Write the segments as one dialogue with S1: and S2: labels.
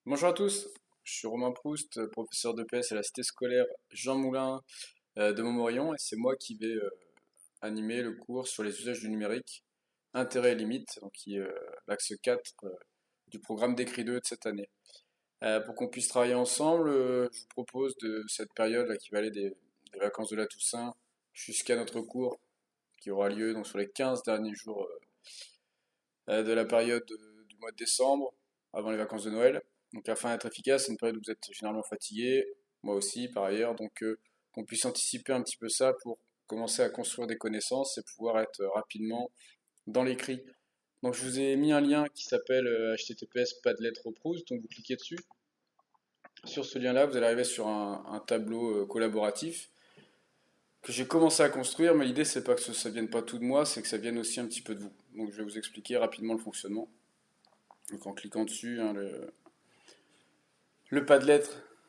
S1: Bonjour à tous, je suis Romain Proust, professeur d'EPS à la cité scolaire Jean Moulin de Montmorillon et c'est moi qui vais animer le cours sur les usages du numérique, intérêts et limites, donc qui est l'axe 4 du programme d'Écrit 2 de cette année. Pour qu'on puisse travailler ensemble, je vous propose de cette période là, qui va aller des vacances de la Toussaint jusqu'à notre cours qui aura lieu donc sur les 15 derniers jours de la période du mois de décembre, avant les vacances de Noël. Donc afin d'être efficace, c'est une période où vous êtes généralement fatigué, moi aussi par ailleurs, donc qu'on puisse anticiper un petit peu ça pour commencer à construire des connaissances et pouvoir être rapidement dans l'écrit. Donc je vous ai mis un lien qui s'appelle https pas de lettres au Proust, donc vous cliquez dessus. Sur ce lien-là, vous allez arriver sur un tableau collaboratif que j'ai commencé à construire, mais l'idée c'est pas que ça vienne pas tout de moi, c'est que ça vienne aussi un petit peu de vous. Donc je vais vous expliquer rapidement le fonctionnement. Donc en cliquant dessus, hein, le Padlet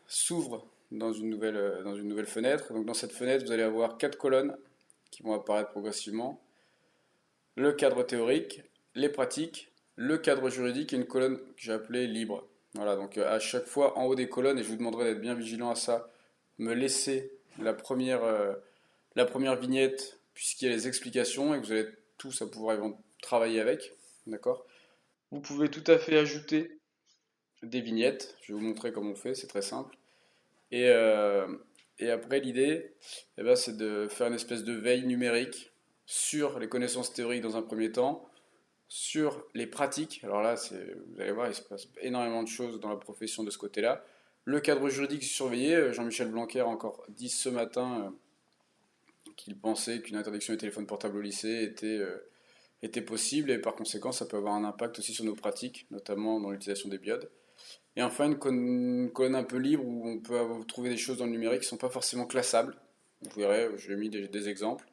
S1: s'ouvre dans une nouvelle fenêtre. Donc dans cette fenêtre, vous allez avoir quatre colonnes qui vont apparaître progressivement. Le cadre théorique, les pratiques, le cadre juridique et une colonne que j'ai appelée libre. Voilà, donc à chaque fois en haut des colonnes, et je vous demanderai d'être bien vigilant à ça, me laisser la première vignette puisqu'il y a les explications et que vous allez tous à pouvoir travailler avec. D'accord. Vous pouvez tout à fait ajouter des vignettes. Je vais vous montrer comment on fait, c'est très simple. Et, euh, et après, l'idée, eh ben, c'est de faire une espèce de veille numérique sur les connaissances théoriques dans un premier temps, sur les pratiques. Alors là, vous allez voir, il se passe énormément de choses dans la profession de ce côté-là. Le cadre juridique surveillé, Jean-Michel Blanquer a encore dit ce matin qu'il pensait qu'une interdiction des téléphones portables au lycée était possible et par conséquent, ça peut avoir un impact aussi sur nos pratiques, notamment dans l'utilisation des biodes. Et enfin, une colonne un peu libre où on peut trouver des choses dans le numérique qui ne sont pas forcément classables. Vous verrez, j'ai mis des exemples.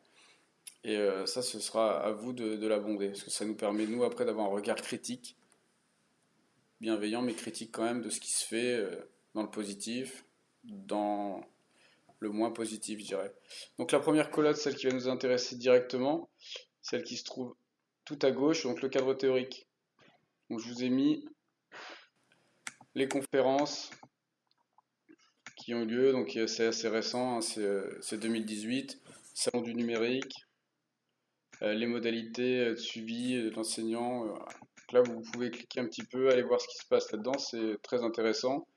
S1: Et ça, ce sera à vous de l'abonder, parce que ça nous permet, nous, après, d'avoir un regard critique, bienveillant, mais critique quand même, de ce qui se fait dans le positif, dans le moins positif, je dirais. Donc la première colonne, celle qui va nous intéresser directement, celle qui se trouve tout à gauche, donc le cadre théorique. Donc je vous ai mis les conférences qui ont eu lieu, donc c'est assez récent, hein, c'est 2018, Salon du numérique, les modalités de suivi de l'enseignant. Donc là, vous pouvez cliquer un petit peu, aller voir ce qui se passe là-dedans, c'est très intéressant.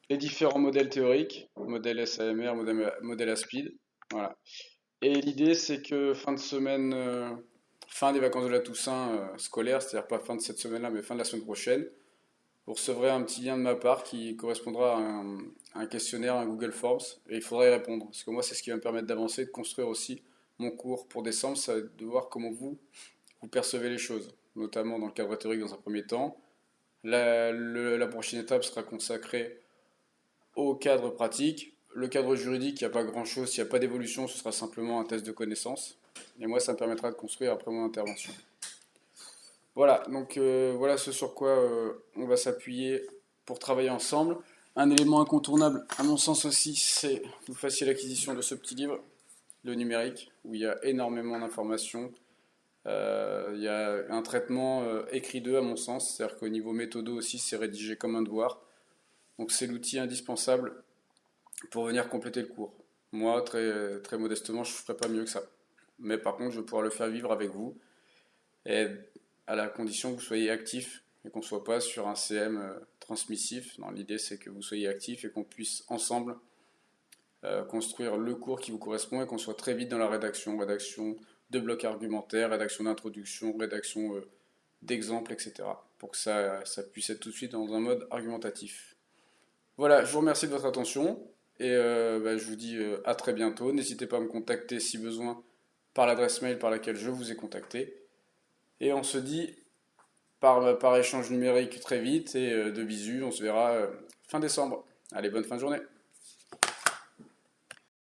S1: Les différents modèles théoriques, modèle SAMR, modèle ASPID, voilà. Et l'idée, c'est que fin de semaine, fin des vacances de la Toussaint scolaire, c'est-à-dire pas fin de cette semaine-là, mais fin de la semaine prochaine, vous recevrez un petit lien de ma part qui correspondra à un questionnaire, un Google Forms, et il faudra y répondre. Parce que moi, c'est ce qui va me permettre d'avancer, de construire aussi mon cours pour décembre, c'est de voir comment vous percevez les choses, notamment dans le cadre théorique dans un premier temps. La prochaine étape sera consacrée au cadre pratique. Le cadre juridique, il n'y a pas grand-chose, s'il n'y a pas d'évolution, ce sera simplement un test de connaissance. Et moi, ça me permettra de construire après mon intervention. Voilà, donc voilà ce sur quoi on va s'appuyer pour travailler ensemble. Un élément incontournable, à mon sens aussi, c'est que vous fassiez l'acquisition de ce petit livre, le numérique, où il y a énormément d'informations. Il y a un traitement écrit d'eux, à mon sens, c'est-à-dire qu'au niveau méthodo aussi, c'est rédigé comme un devoir. Donc c'est l'outil indispensable pour venir compléter le cours. Moi, très modestement, je ne ferai pas mieux que ça. Mais par contre, je vais pouvoir le faire vivre avec vous et à la condition que vous soyez actif et qu'on ne soit pas sur un CM transmissif. Non, l'idée c'est que vous soyez actif et qu'on puisse ensemble construire le cours qui vous correspond et qu'on soit très vite dans la rédaction de blocs argumentaires, rédaction d'introduction, rédaction d'exemples, etc. Pour que ça puisse être tout de suite dans un mode argumentatif. Voilà, je vous remercie de votre attention et je vous dis à très bientôt. N'hésitez pas à me contacter si besoin par l'adresse mail par laquelle je vous ai contacté. Et on se dit par échange numérique très vite et de visu, on se verra fin décembre. Allez, bonne fin de journée.